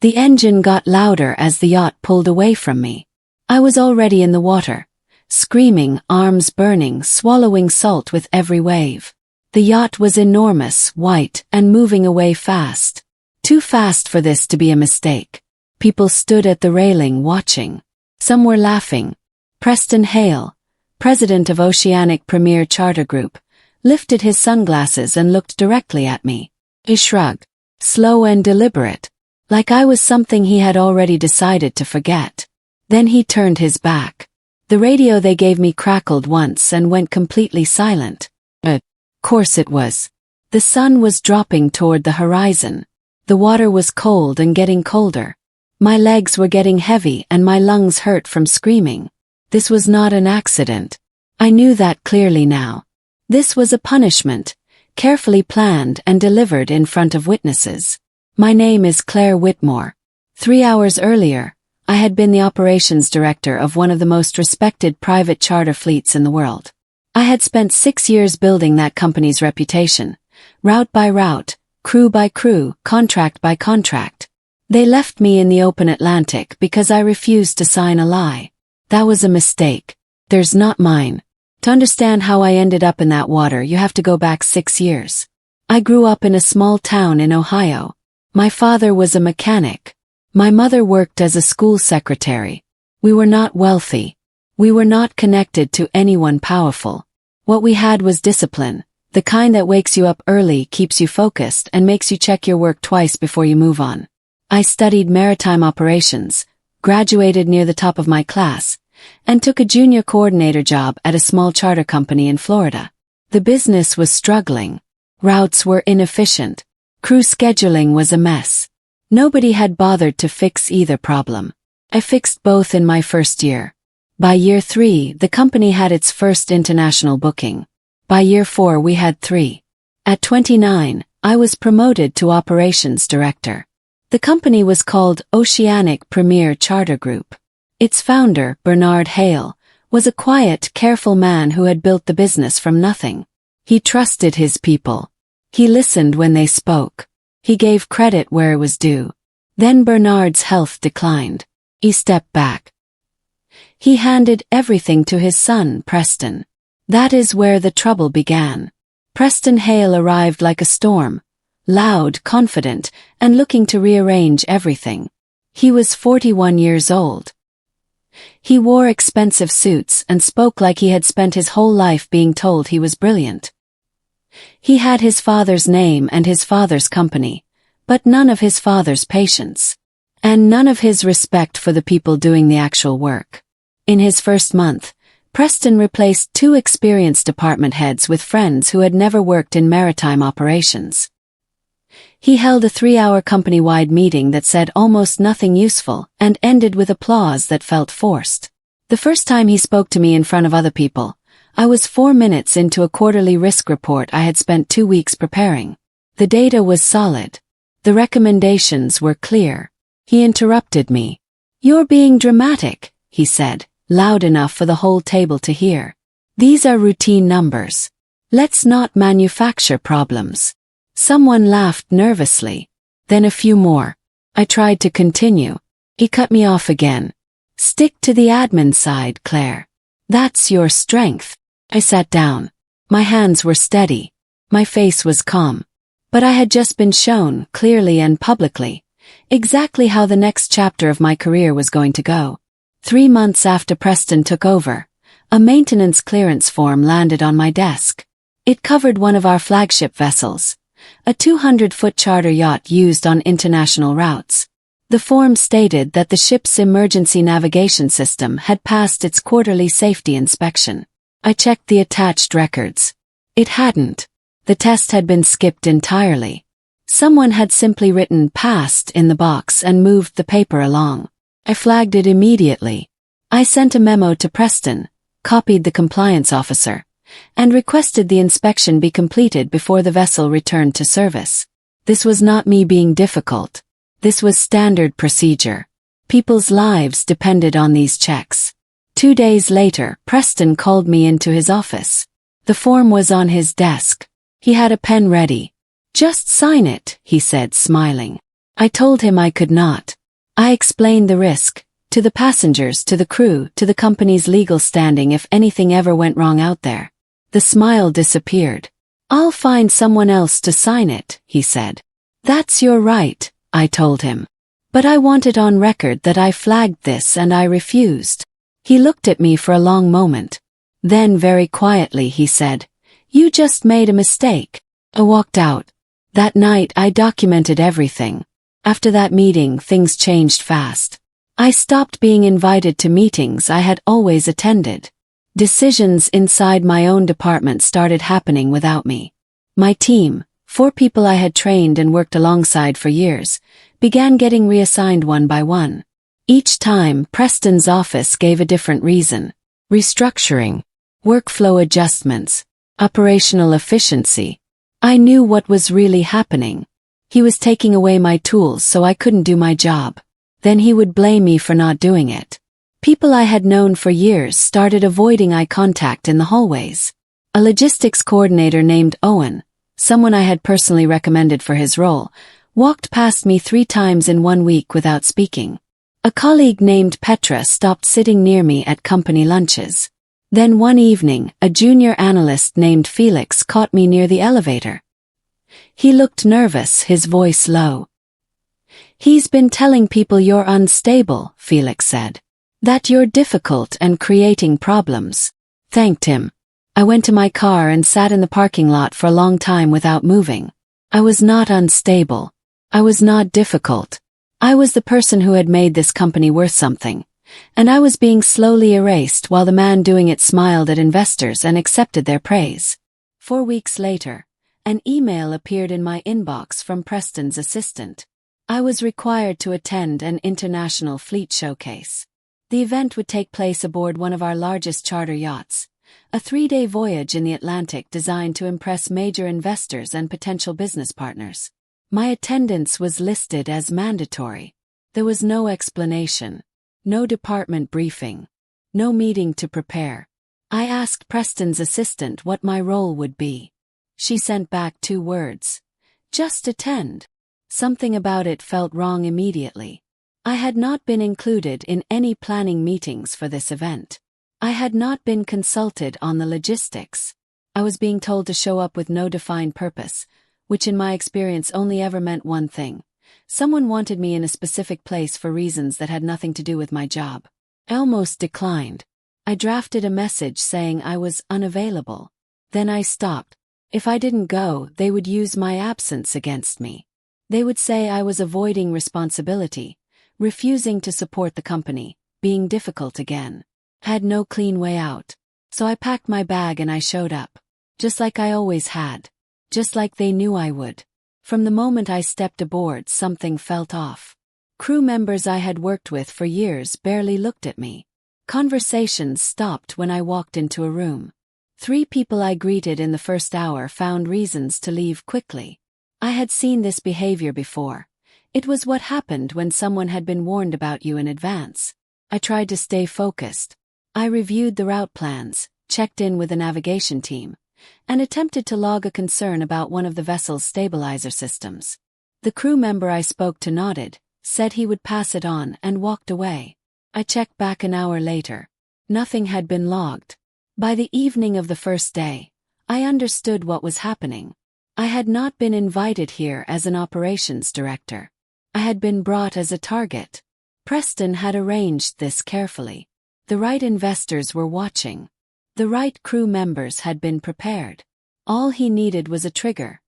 The engine got louder as the yacht pulled away from me. I was already in the water, screaming, arms burning, swallowing salt with every wave. The yacht was enormous, white, and moving away fast. Too fast for this to be a mistake. People stood at the railing watching. Some were laughing. Preston Hale, president of Oceanic Premier Charter Group, lifted his sunglasses and looked directly at me. He shrugged, slow and deliberate, like I was something he had already decided to forget. Then he turned his back. The radio they gave me crackled once and went completely silent. Of course it was. The sun was dropping toward the horizon. The water was cold and getting colder. My legs were getting heavy and my lungs hurt from screaming. This was not an accident. I knew that clearly now. This was a punishment, carefully planned and delivered in front of witnesses. My name is Claire Whitmore. 3 hours earlier, I had been the operations director of one of the most respected private charter fleets in the world. I had spent 6 years building that company's reputation, route by route, crew by crew, contract by contract. They left me in the open Atlantic because I refused to sign a lie. That was a mistake. Theirs, not mine. To understand how I ended up in that water, you have to go back 6 years. I grew up in a small town in Ohio. My father was a mechanic. My mother worked as a school secretary. We were not wealthy. We were not connected to anyone powerful. What we had was discipline, the kind that wakes you up early, keeps you focused, and makes you check your work twice before you move on. I studied maritime operations, graduated near the top of my class, and took a junior coordinator job at a small charter company in Florida. The business was struggling. Routes were inefficient. Crew scheduling was a mess. Nobody had bothered to fix either problem. I fixed both in my first year. By year 3, the company had its first international booking. By year 4, we had 3. At 29, I was promoted to operations director. The company was called Oceanic Premier Charter Group. Its founder, Bernard Hale, was a quiet, careful man who had built the business from nothing. He trusted his people. He listened when they spoke. He gave credit where it was due. Then Bernard's health declined. He stepped back. He handed everything to his son, Preston. That is where the trouble began. Preston Hale arrived like a storm, loud, confident, and looking to rearrange everything. He was 41 years old. He wore expensive suits and spoke like he had spent his whole life being told he was brilliant. He had his father's name and his father's company, but none of his father's patience. And none of his respect for the people doing the actual work. In his first month, Preston replaced 2 experienced department heads with friends who had never worked in maritime operations. He held a 3-hour company-wide meeting that said almost nothing useful and ended with applause that felt forced. The first time he spoke to me in front of other people, I was 4 minutes into a quarterly risk report I had spent 2 weeks preparing. The data was solid. The recommendations were clear. He interrupted me. "You're being dramatic," he said, loud enough for the whole table to hear. "These are routine numbers. Let's not manufacture problems." Someone laughed nervously. Then a few more. I tried to continue. He cut me off again. "Stick to the admin side, Claire. That's your strength." I sat down. My hands were steady. My face was calm. But I had just been shown, clearly and publicly, exactly how the next chapter of my career was going to go. 3 months after Preston took over, a maintenance clearance form landed on my desk. It covered one of our flagship vessels, a 200-foot charter yacht used on international routes. The form stated that the ship's emergency navigation system had passed its quarterly safety inspection. I checked the attached records. It hadn't. The test had been skipped entirely. Someone had simply written "passed" in the box and moved the paper along. I flagged it immediately. I sent a memo to Preston, copied the compliance officer, and requested the inspection be completed before the vessel returned to service. This was not me being difficult. This was standard procedure. People's lives depended on these checks. 2 days later, Preston called me into his office. The form was on his desk. He had a pen ready. "Just sign it," he said, smiling. I told him I could not. I explained the risk, to the passengers, to the crew, to the company's legal standing if anything ever went wrong out there. The smile disappeared. "I'll find someone else to sign it," he said. "That's your right," I told him. "But I want it on record that I flagged this and I refused." He looked at me for a long moment. Then very quietly he said, "You just made a mistake." I walked out. That night I documented everything. After that meeting, things changed fast. I stopped being invited to meetings I had always attended. Decisions inside my own department started happening without me. My team, 4 people I had trained and worked alongside for years, began getting reassigned one by one. Each time, Preston's office gave a different reason: restructuring, workflow adjustments, operational efficiency. I knew what was really happening. He was taking away my tools so I couldn't do my job. Then he would blame me for not doing it. People I had known for years started avoiding eye contact in the hallways. A logistics coordinator named Owen, someone I had personally recommended for his role, walked past me 3 times in 1 week without speaking. A colleague named Petra stopped sitting near me at company lunches. Then one evening, a junior analyst named Felix caught me near the elevator. He looked nervous, his voice low. "He's been telling people you're unstable," Felix said. "That you're difficult and creating problems." Thanked him. I went to my car and sat in the parking lot for a long time without moving. I was not unstable. I was not difficult. I was the person who had made this company worth something. And I was being slowly erased while the man doing it smiled at investors and accepted their praise. 4 weeks later, an email appeared in my inbox from Preston's assistant. I was required to attend an international fleet showcase. The event would take place aboard one of our largest charter yachts, a 3-day voyage in the Atlantic designed to impress major investors and potential business partners. My attendance was listed as mandatory. There was no explanation, no department briefing, no meeting to prepare. I asked Preston's assistant what my role would be. She sent back 2 words: "Just attend." Something about it felt wrong immediately. I had not been included in any planning meetings for this event. I had not been consulted on the logistics. I was being told to show up with no defined purpose, which in my experience only ever meant one thing. Someone wanted me in a specific place for reasons that had nothing to do with my job. I almost declined. I drafted a message saying I was unavailable. Then I stopped. If I didn't go, they would use my absence against me. They would say I was avoiding responsibility, refusing to support the company, being difficult again. I had no clean way out. So I packed my bag and I showed up. Just like I always had. Just like they knew I would. From the moment I stepped aboard, something felt off. Crew members I had worked with for years barely looked at me. Conversations stopped when I walked into a room. 3 people I greeted in the first hour found reasons to leave quickly. I had seen this behavior before. It was what happened when someone had been warned about you in advance. I tried to stay focused. I reviewed the route plans, checked in with the navigation team, and attempted to log a concern about one of the vessel's stabilizer systems. The crew member I spoke to nodded, said he would pass it on, and walked away. I checked back an hour later. Nothing had been logged. By the evening of the first day, I understood what was happening. I had not been invited here as an operations director. I had been brought as a target. Preston had arranged this carefully. The right investors were watching. The right crew members had been prepared. All he needed was a trigger,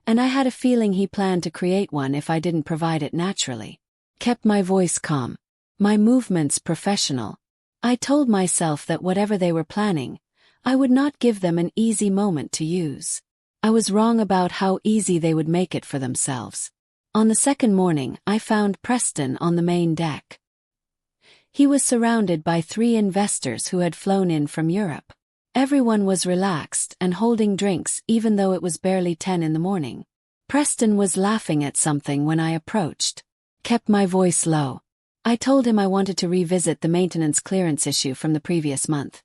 and I had a feeling he planned to create one if I didn't provide it naturally. Kept my voice calm, my movements professional. I told myself that whatever they were planning, I would not give them an easy moment to use. I was wrong about how easy they would make it for themselves. On the second morning, I found Preston on the main deck. He was surrounded by 3 investors who had flown in from Europe. Everyone was relaxed and holding drinks even though it was barely 10 in the morning. Preston was laughing at something when I approached. Kept my voice low. I told him I wanted to revisit the maintenance clearance issue from the previous month.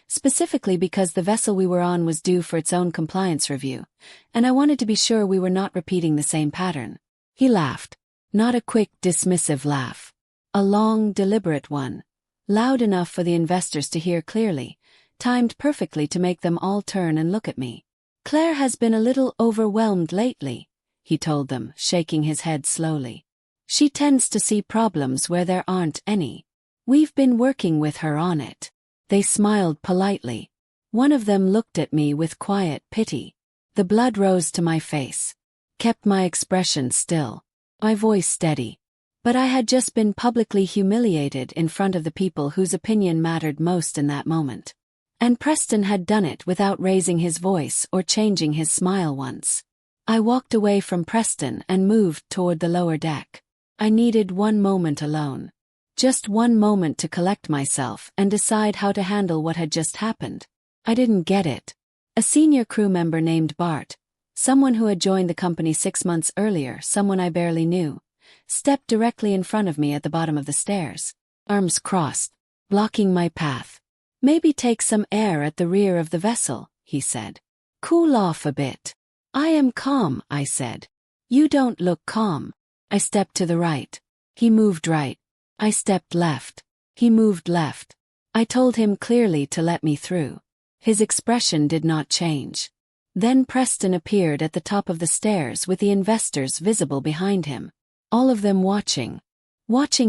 Specifically because the vessel we were on was due for its own compliance review, and I wanted to be sure we were not repeating the same pattern. He laughed. Not a quick, dismissive laugh. A long, deliberate one. Loud enough for the investors to hear clearly, timed perfectly to make them all turn and look at me. Claire has been a little overwhelmed lately, he told them, shaking his head slowly. She tends to see problems where there aren't any. We've been working with her on it. They smiled politely. One of them looked at me with quiet pity. The blood rose to my face. Kept my expression still. My voice steady. But I had just been publicly humiliated in front of the people whose opinion mattered most in that moment. And Preston had done it without raising his voice or changing his smile once. I walked away from Preston and moved toward the lower deck. I needed one moment alone. Just one moment to collect myself and decide how to handle what had just happened. I didn't get it. A senior crew member named Bart, someone who had joined the company 6 months earlier, someone I barely knew, stepped directly in front of me at the bottom of the stairs, arms crossed, blocking my path. Maybe take some air at the rear of the vessel, he said. Cool off a bit. I am calm, I said. You don't look calm. I stepped to the right. He moved right. I stepped left. He moved left. I told him clearly to let me through. His expression did not change. Then Preston appeared at the top of the stairs with the investors visible behind him. All of them watching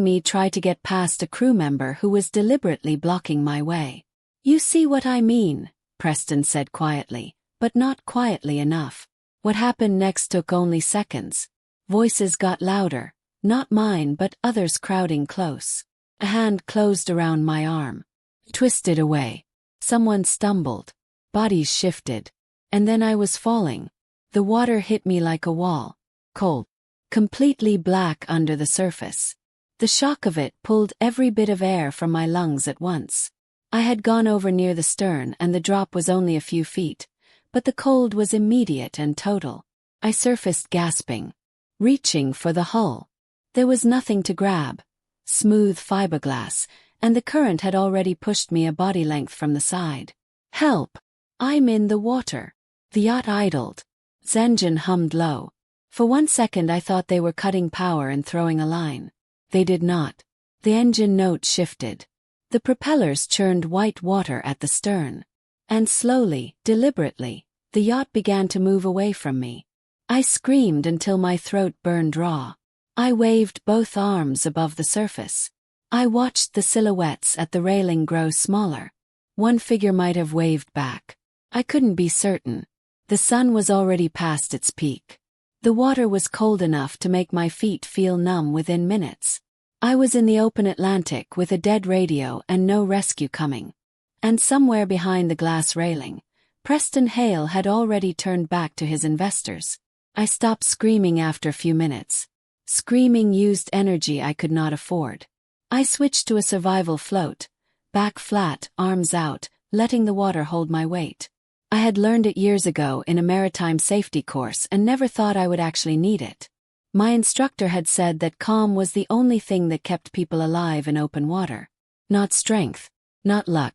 me try to get past a crew member who was deliberately blocking my way. You see what I mean, Preston said quietly, but not quietly enough. What happened next took only seconds. Voices got louder, not mine but others crowding close. A hand closed around my arm. Twisted away. Someone stumbled. Bodies shifted. And then I was falling. The water hit me like a wall. Cold. Completely black under the surface. The shock of it pulled every bit of air from my lungs at once. I had gone over near the stern and the drop was only a few feet, but the cold was immediate and total. I surfaced gasping, reaching for the hull. There was nothing to grab. Smooth fiberglass, and the current had already pushed me a body length from the side. Help! I'm in the water. The yacht idled. Its engine hummed low. For 1 second I thought they were cutting power and throwing a line. They did not. The engine note shifted. The propellers churned white water at the stern. And slowly, deliberately, the yacht began to move away from me. I screamed until my throat burned raw. I waved both arms above the surface. I watched the silhouettes at the railing grow smaller. One figure might have waved back. I couldn't be certain. The sun was already past its peak. The water was cold enough to make my feet feel numb within minutes. I was in the open Atlantic with a dead radio and no rescue coming. And somewhere behind the glass railing, Preston Hale had already turned back to his investors. I stopped screaming after a few minutes. Screaming used energy I could not afford. I switched to a survival float, back flat, arms out, letting the water hold my weight. I had learned it years ago in a maritime safety course and never thought I would actually need it. My instructor had said that calm was the only thing that kept people alive in open water. Not strength, not luck.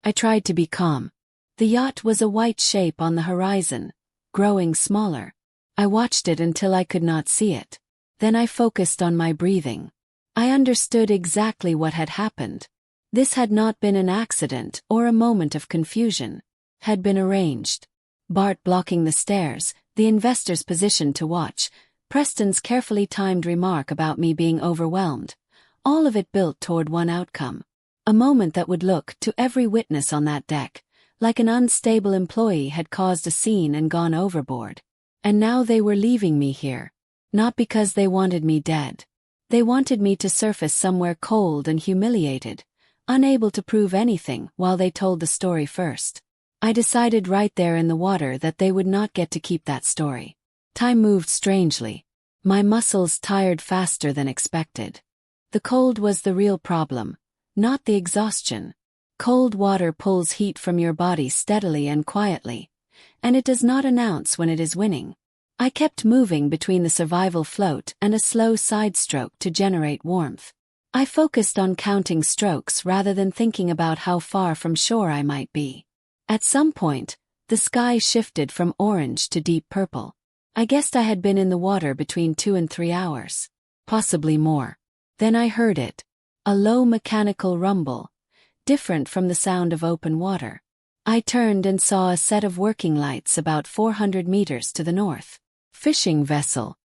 I tried to be calm. The yacht was a white shape on the horizon, growing smaller. I watched it until I could not see it. Then I focused on my breathing. I understood exactly what had happened. This had not been an accident or a moment of confusion. Had been arranged. Bart blocking the stairs, the investors positioned to watch, Preston's carefully timed remark about me being overwhelmed. All of it built toward one outcome. A moment that would look, to every witness on that deck, like an unstable employee had caused a scene and gone overboard. And now they were leaving me here. Not because they wanted me dead. They wanted me to surface somewhere cold and humiliated, unable to prove anything while they told the story first. I decided right there in the water that they would not get to keep that story. Time moved strangely. My muscles tired faster than expected. The cold was the real problem, not the exhaustion. Cold water pulls heat from your body steadily and quietly, and it does not announce when it is winning. I kept moving between the survival float and a slow side stroke to generate warmth. I focused on counting strokes rather than thinking about how far from shore I might be. At some point, the sky shifted from orange to deep purple. I guessed I had been in the water between 2 and 3 hours. Possibly more. Then I heard it. A low mechanical rumble, different from the sound of open water. I turned and saw a set of working lights about 400 meters to the north. Fishing vessel.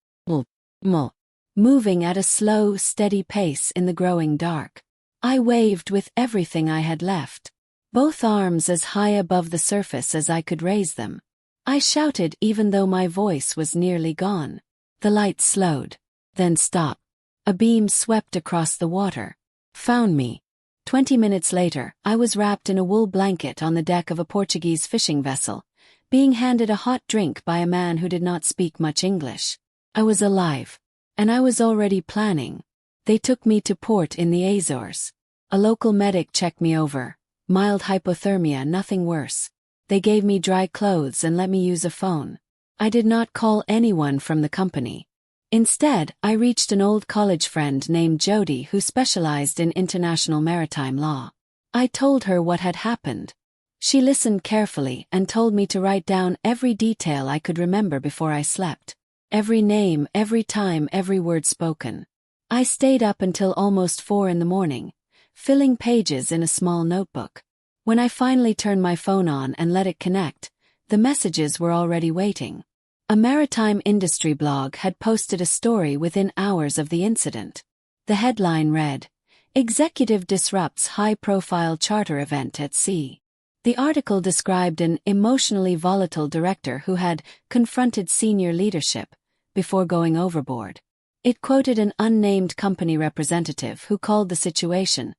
Moving at a slow, steady pace in the growing dark. I waved with everything I had left, both arms as high above the surface as I could raise them. I shouted even though my voice was nearly gone. The light slowed, then stopped. A beam swept across the water. Found me. 20 minutes later, I was wrapped in a wool blanket on the deck of a Portuguese fishing vessel, being handed a hot drink by a man who did not speak much English. I was alive. And I was already planning. They took me to port in the Azores. A local medic checked me over. Mild hypothermia, nothing worse. They gave me dry clothes and let me use a phone. I did not call anyone from the company. Instead, I reached an old college friend named Jody who specialized in international maritime law. I told her what had happened. She listened carefully and told me to write down every detail I could remember before I slept. Every name, every time, every word spoken. I stayed up until almost 4 in the morning, filling pages in a small notebook. When I finally turned my phone on and let it connect, the messages were already waiting. A maritime industry blog had posted a story within hours of the incident. The headline read, "Executive disrupts high-profile charter event at sea." The article described an emotionally volatile director who had confronted senior leadership before going overboard. It quoted an unnamed company representative who called the situation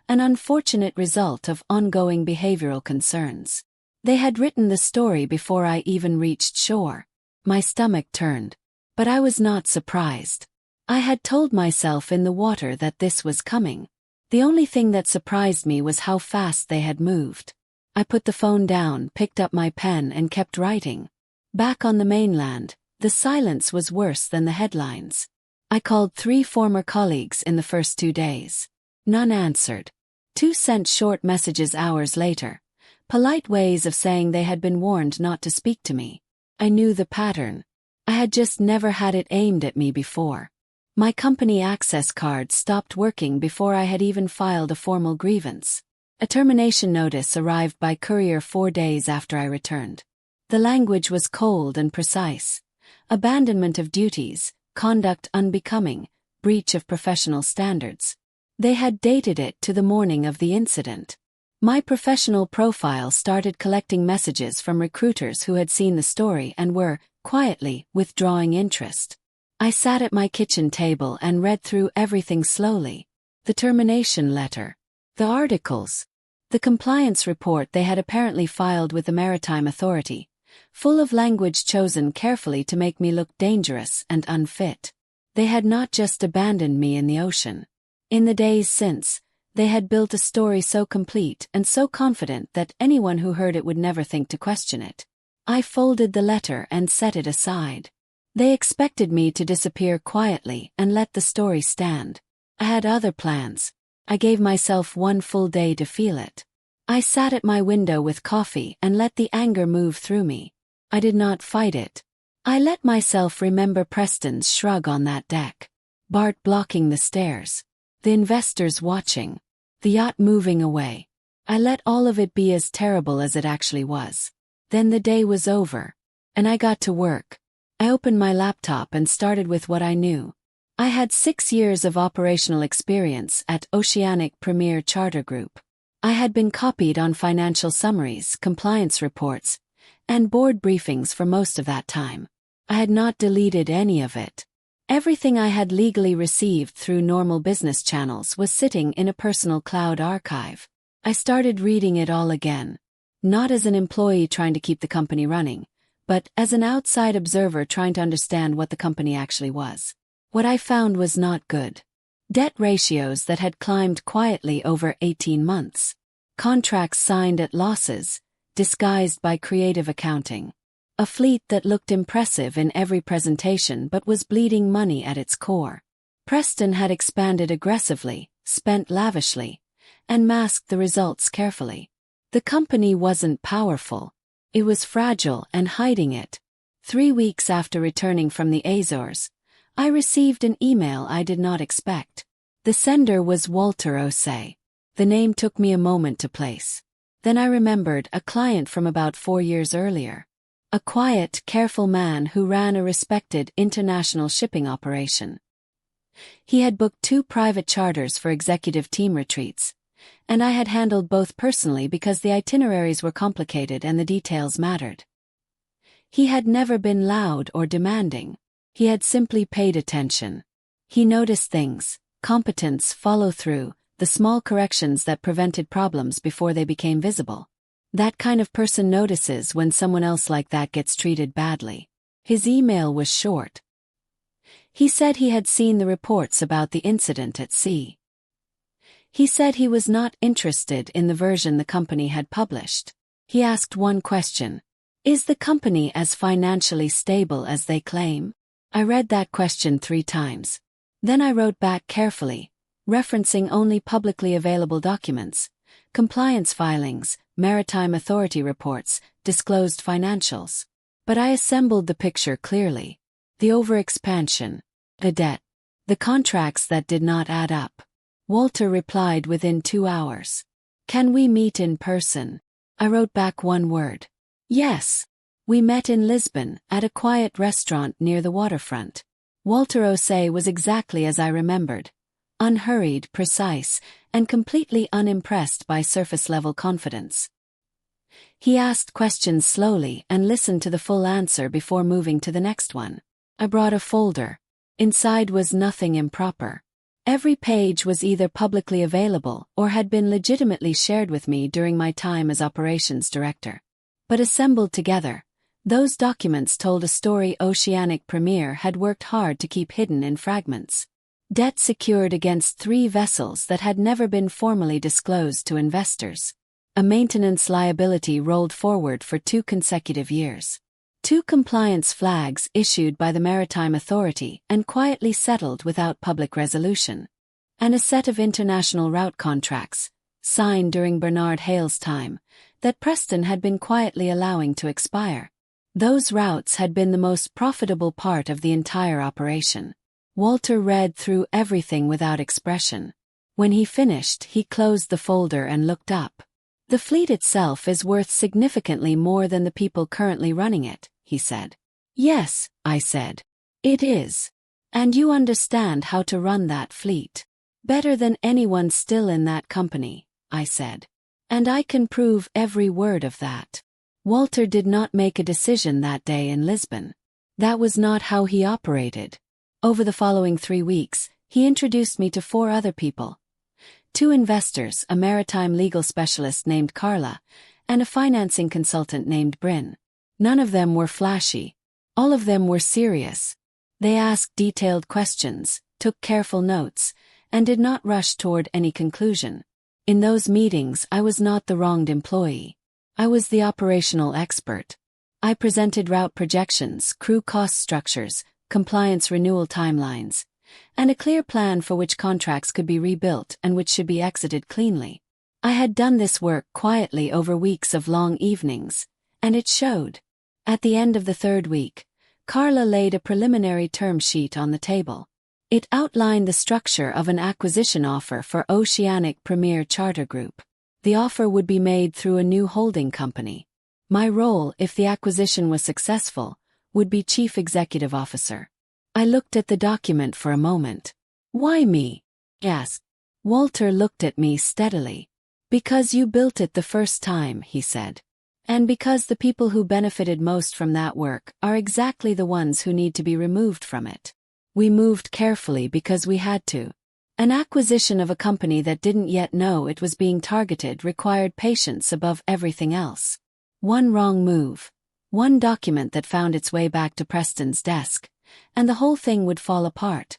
an unfortunate result of ongoing behavioral concerns. They had written the story before I even reached shore. My stomach turned, but I was not surprised. I had told myself in the water that this was coming. The only thing that surprised me was how fast they had moved. I put the phone down, picked up my pen and kept writing. Back on the mainland, the silence was worse than the headlines. I called 3 former colleagues in the first 2 days. None answered. 2 sent short messages hours later, polite ways of saying they had been warned not to speak to me. I knew the pattern. I had just never had it aimed at me before. My company access card stopped working before I had even filed a formal grievance. A termination notice arrived by courier 4 days after I returned. The language was cold and precise. Abandonment of duties, conduct unbecoming, breach of professional standards. They had dated it to the morning of the incident. My professional profile started collecting messages from recruiters who had seen the story and were, quietly, withdrawing interest. I sat at my kitchen table and read through everything slowly. The termination letter. The articles. The compliance report they had apparently filed with the Maritime Authority, full of language chosen carefully to make me look dangerous and unfit. They had not just abandoned me in the ocean. In the days since, they had built a story so complete and so confident that anyone who heard it would never think to question it. I folded the letter and set it aside. They expected me to disappear quietly and let the story stand. I had other plans. I gave myself 1 full day to feel it. I sat at my window with coffee and let the anger move through me. I did not fight it. I let myself remember Preston's shrug on that deck. Bart blocking the stairs. The investors watching. The yacht moving away. I let all of it be as terrible as it actually was. Then the day was over. And I got to work. I opened my laptop and started with what I knew. I had 6 years of operational experience at Oceanic Premier Charter Group. I had been copied on financial summaries, compliance reports, and board briefings for most of that time. I had not deleted any of it. Everything I had legally received through normal business channels was sitting in a personal cloud archive. I started reading it all again. Not as an employee trying to keep the company running, but as an outside observer trying to understand what the company actually was. What I found was not good. Debt ratios that had climbed quietly over 18 months. Contracts signed at losses, disguised by creative accounting. A fleet that looked impressive in every presentation but was bleeding money at its core. Preston had expanded aggressively, spent lavishly, and masked the results carefully. The company wasn't powerful. It was fragile and hiding it. 3 weeks after returning from the Azores, I received an email I did not expect. The sender was Walter O'Say. The name took me a moment to place. Then I remembered a client from about 4 years earlier. A quiet, careful man who ran a respected international shipping operation. He had booked 2 private charters for executive team retreats, and I had handled both personally because the itineraries were complicated and the details mattered. He had never been loud or demanding. He had simply paid attention. He noticed things, competence, follow-through, the small corrections that prevented problems before they became visible. That kind of person notices when someone else like that gets treated badly. His email was short. He said he had seen the reports about the incident at sea. He said he was not interested in the version the company had published. He asked one question. Is the company as financially stable as they claim? I read that question 3 times. Then I wrote back carefully, referencing only publicly available documents, compliance filings, maritime authority reports, disclosed financials. But I assembled the picture clearly. The overexpansion, the debt, the contracts that did not add up. Walter replied within 2 hours. Can we meet in person? I wrote back one word. Yes. We met in Lisbon, at a quiet restaurant near the waterfront. Walter O'Say was exactly as I remembered. Unhurried, precise, and completely unimpressed by surface-level confidence. He asked questions slowly and listened to the full answer before moving to the next one. I brought a folder. Inside was nothing improper. Every page was either publicly available or had been legitimately shared with me during my time as operations director. But assembled together, those documents told a story Oceanic Premier had worked hard to keep hidden in fragments. Debt secured against 3 vessels that had never been formally disclosed to investors. A maintenance liability rolled forward for 2 consecutive years. 2 compliance flags issued by the Maritime Authority and quietly settled without public resolution. And a set of international route contracts, signed during Bernard Hale's time, that Preston had been quietly allowing to expire. Those routes had been the most profitable part of the entire operation. Walter read through everything without expression. When he finished, he closed the folder and looked up. The fleet itself is worth significantly more than the people currently running it, he said. Yes, I said. It is. And you understand how to run that fleet. Better than anyone still in that company, I said. And I can prove every word of that. Walter did not make a decision that day in Lisbon. That was not how he operated. Over the following 3 weeks, he introduced me to 4 other people. 2 investors, a maritime legal specialist named Carla, and a financing consultant named Bryn. None of them were flashy. All of them were serious. They asked detailed questions, took careful notes, and did not rush toward any conclusion. In those meetings, I was not the wronged employee. I was the operational expert. I presented route projections, crew cost structures, compliance renewal timelines, and a clear plan for which contracts could be rebuilt and which should be exited cleanly. I had done this work quietly over weeks of long evenings, and it showed. At the end of the 3rd week, Carla laid a preliminary term sheet on the table. It outlined the structure of an acquisition offer for Oceanic Premier Charter Group. The offer would be made through a new holding company. My role, if the acquisition was successful, would be Chief Executive Officer. I looked at the document for a moment. Why me? Asked. Walter looked at me steadily. Because you built it the first time, he said. And because the people who benefited most from that work are exactly the ones who need to be removed from it. We moved carefully because we had to. An acquisition of a company that didn't yet know it was being targeted required patience above everything else. One wrong move, one document that found its way back to Preston's desk, and the whole thing would fall apart.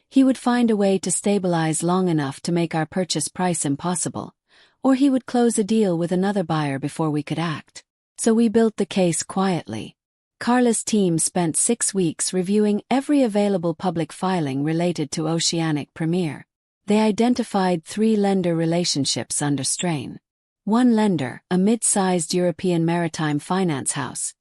He would find a way to stabilize long enough to make our purchase price impossible, or he would close a deal with another buyer before we could act. So we built the case quietly. Carla's team spent 6 weeks reviewing every available public filing related to Oceanic Premier. They identified 3 lender relationships under strain. One lender, a mid-sized European maritime finance house,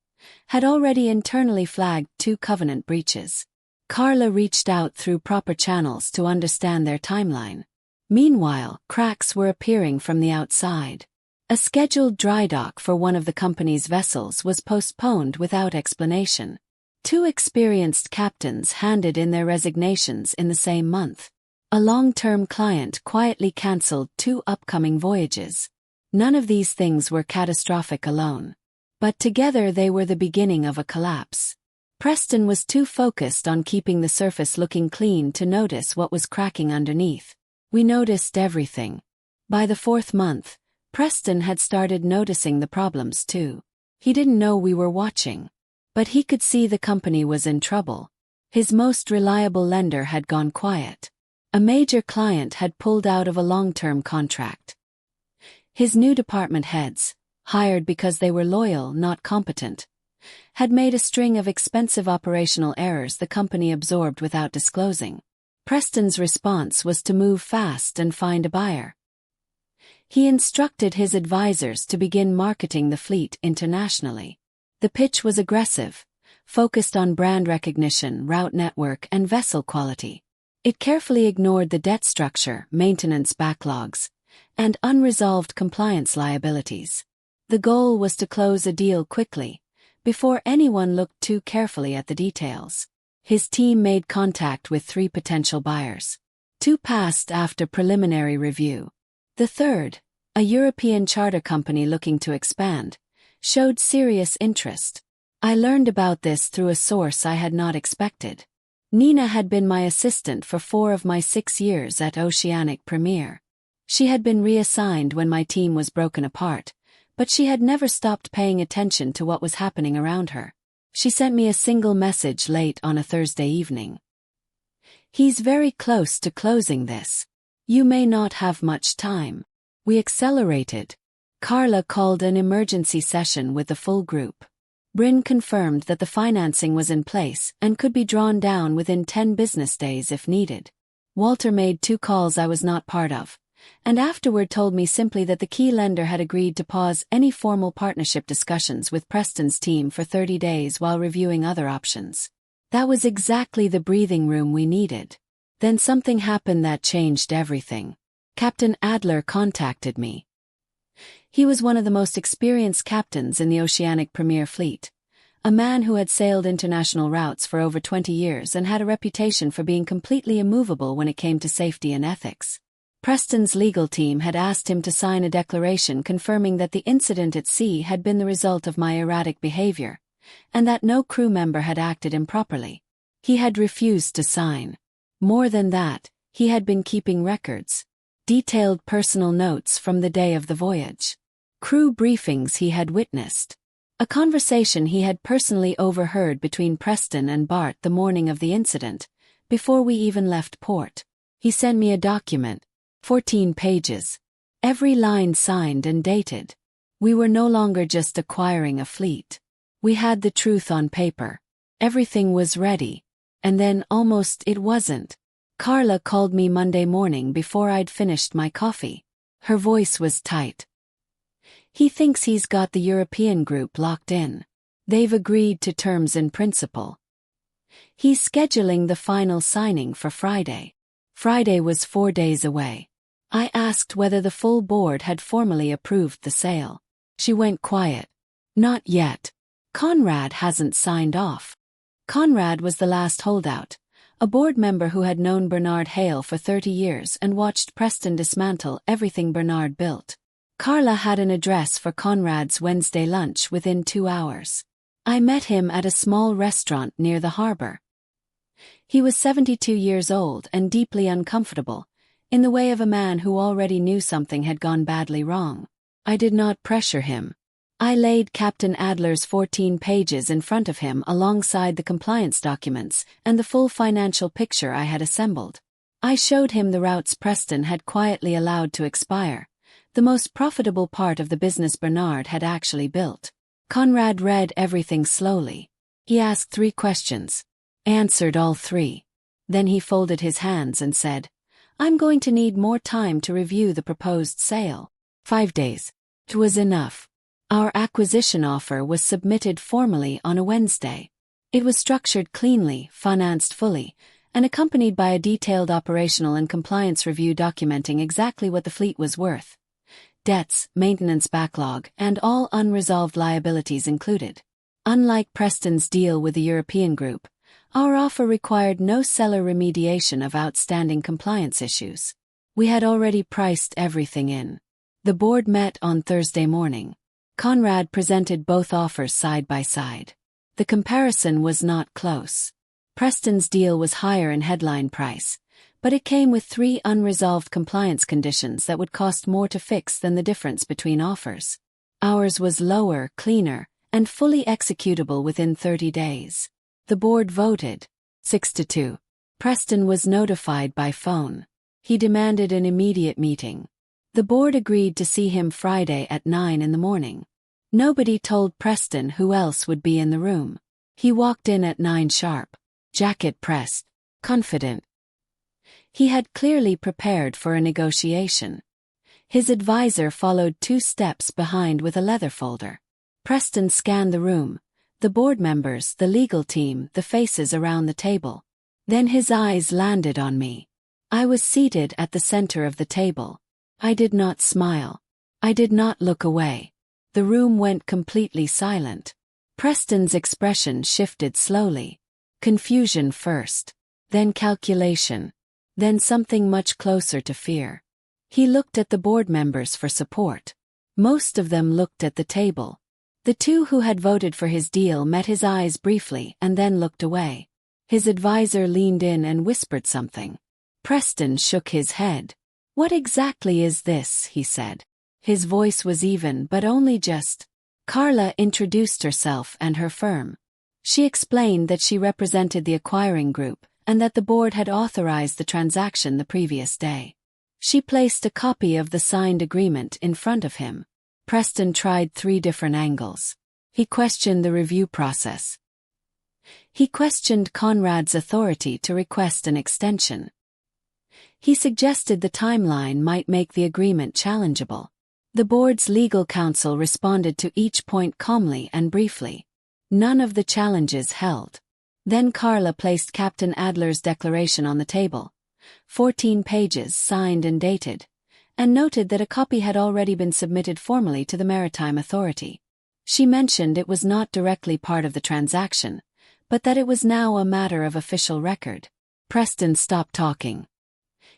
had already internally flagged 2 covenant breaches. Carla reached out through proper channels to understand their timeline. Meanwhile, cracks were appearing from the outside. A scheduled dry dock for one of the company's vessels was postponed without explanation. 2 experienced captains handed in their resignations in the same month. A long-term client quietly cancelled 2 upcoming voyages. None of these things were catastrophic alone. But together they were the beginning of a collapse. Preston was too focused on keeping the surface looking clean to notice what was cracking underneath. We noticed everything. By the 4th month, Preston had started noticing the problems too. He didn't know we were watching. But he could see the company was in trouble. His most reliable lender had gone quiet. A major client had pulled out of a long-term contract. His new department heads, hired because they were loyal, not competent, had made a string of expensive operational errors the company absorbed without disclosing. Preston's response was to move fast and find a buyer. He instructed his advisors to begin marketing the fleet internationally. The pitch was aggressive, focused on brand recognition, route network, and vessel quality. It carefully ignored the debt structure, maintenance backlogs, and unresolved compliance liabilities. The goal was to close a deal quickly, before anyone looked too carefully at the details. His team made contact with 3 potential buyers. 2 passed after preliminary review. The third, a European charter company looking to expand, showed serious interest. I learned about this through a source I had not expected. Nina had been my assistant for 4 of my 6 years at Oceanic Premier. She had been reassigned when my team was broken apart, but she had never stopped paying attention to what was happening around her. She sent me a single message late on a Thursday evening. "He's very close to closing this. You may not have much time." We accelerated. Carla called an emergency session with the full group. Bryn confirmed that the financing was in place and could be drawn down within 10 business days if needed. Walter made 2 calls I was not part of, and afterward told me simply that the key lender had agreed to pause any formal partnership discussions with Preston's team for 30 days while reviewing other options. That was exactly the breathing room we needed. Then something happened that changed everything. Captain Adler contacted me. He was one of the most experienced captains in the Oceanic Premier Fleet, a man who had sailed international routes for over 20 years and had a reputation for being completely immovable when it came to safety and ethics. Preston's legal team had asked him to sign a declaration confirming that the incident at sea had been the result of my erratic behavior, and that no crew member had acted improperly. He had refused to sign. More than that, he had been keeping records, detailed personal notes from the day of the voyage, crew briefings he had witnessed, a conversation he had personally overheard between Preston and Bart the morning of the incident, before we even left port. He sent me a document, 14 pages, every line signed and dated. We were no longer just acquiring a fleet. We had the truth on paper. Everything was ready. And then almost it wasn't. Carla called me Monday morning before I'd finished my coffee. Her voice was tight. "He thinks he's got the European group locked in. They've agreed to terms in principle. He's scheduling the final signing for Friday." Friday was 4 days away. I asked whether the full board had formally approved the sale. She went quiet. "Not yet. Conrad hasn't signed off." Conrad was the last holdout, a board member who had known Bernard Hale for 30 years and watched Preston dismantle everything Bernard built. Carla had an address for Conrad's Wednesday lunch within 2 hours. I met him at a small restaurant near the harbor. He was 72 years old and deeply uncomfortable, in the way of a man who already knew something had gone badly wrong. I did not pressure him. I laid Captain Adler's 14 pages in front of him alongside the compliance documents and the full financial picture I had assembled. I showed him the routes Preston had quietly allowed to expire, the most profitable part of the business Bernard had actually built. Conrad read everything slowly. He asked 3 questions, answered all 3. Then he folded his hands and said, "I'm going to need more time to review the proposed sale." 5 days. It was enough. Our acquisition offer was submitted formally on a Wednesday. It was structured cleanly, financed fully, and accompanied by a detailed operational and compliance review documenting exactly what the fleet was worth. Debts, maintenance backlog, and all unresolved liabilities included. Unlike Preston's deal with the European group, our offer required no seller remediation of outstanding compliance issues. We had already priced everything in. The board met on Thursday morning. Conrad presented both offers side by side. The comparison was not close. Preston's deal was higher in headline price, but it came with 3 unresolved compliance conditions that would cost more to fix than the difference between offers. Ours was lower, cleaner, and fully executable within 30 days. The board voted 6-2. Preston was notified by phone. He demanded an immediate meeting. The board agreed to see him Friday at 9 in the morning. Nobody told Preston who else would be in the room. He walked in at 9 sharp, jacket pressed, confident. He had clearly prepared for a negotiation. His advisor followed 2 steps behind with a leather folder. Preston scanned the room, the board members, the legal team, the faces around the table. Then his eyes landed on me. I was seated at the center of the table. I did not smile. I did not look away. The room went completely silent. Preston's expression shifted slowly. Confusion first, then calculation, then something much closer to fear. He looked at the board members for support. Most of them looked at the table. The 2 who had voted for his deal met his eyes briefly and then looked away. His advisor leaned in and whispered something. Preston shook his head. "What exactly is this?" he said. His voice was even, but only just. Carla introduced herself and her firm. She explained that she represented the acquiring group and that the board had authorized the transaction the previous day. She placed a copy of the signed agreement in front of him. Preston tried 3 different angles. He questioned the review process. He questioned Conrad's authority to request an extension. He suggested the timeline might make the agreement challengeable. The board's legal counsel responded to each point calmly and briefly. None of the challenges held. Then Carla placed Captain Adler's declaration on the table, 14 pages signed and dated, and noted that a copy had already been submitted formally to the Maritime Authority. She mentioned it was not directly part of the transaction, but that it was now a matter of official record. Preston stopped talking.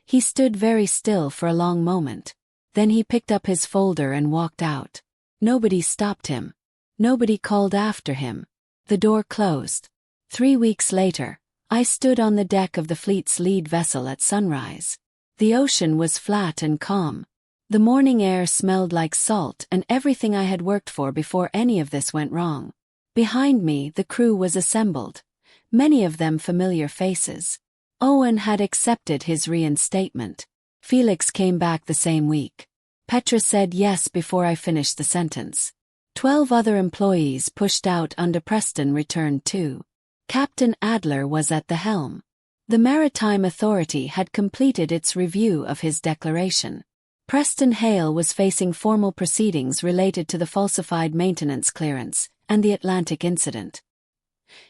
He stood very still for a long moment. Then he picked up his folder and walked out. Nobody stopped him. Nobody called after him. The door closed. 3 weeks later, I stood on the deck of the fleet's lead vessel at sunrise. The ocean was flat and calm. The morning air smelled like salt and everything I had worked for before any of this went wrong. Behind me, the crew was assembled, many of them familiar faces. Owen had accepted his reinstatement. Felix came back the same week. Petra said yes before I finished the sentence. 12 other employees pushed out under Preston returned too. Captain Adler was at the helm. The Maritime Authority had completed its review of his declaration. Preston Hale was facing formal proceedings related to the falsified maintenance clearance and the Atlantic incident.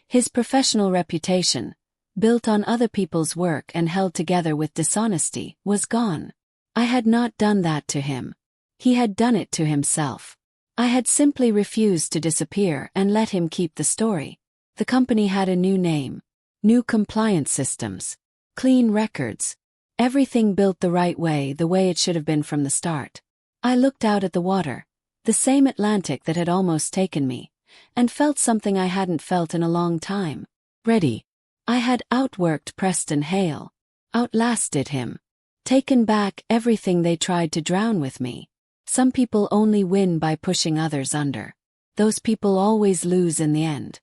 His professional reputation, built on other people's work and held together with dishonesty, was gone. I had not done that to him. He had done it to himself. I had simply refused to disappear and let him keep the story. The company had a new name, new compliance systems, clean records, everything built the right way, the way it should have been from the start. I looked out at the water, the same Atlantic that had almost taken me, and felt something I hadn't felt in a long time. Ready. I had outworked Preston Hale, outlasted him, taken back everything they tried to drown with me. Some people only win by pushing others under. Those people always lose in the end.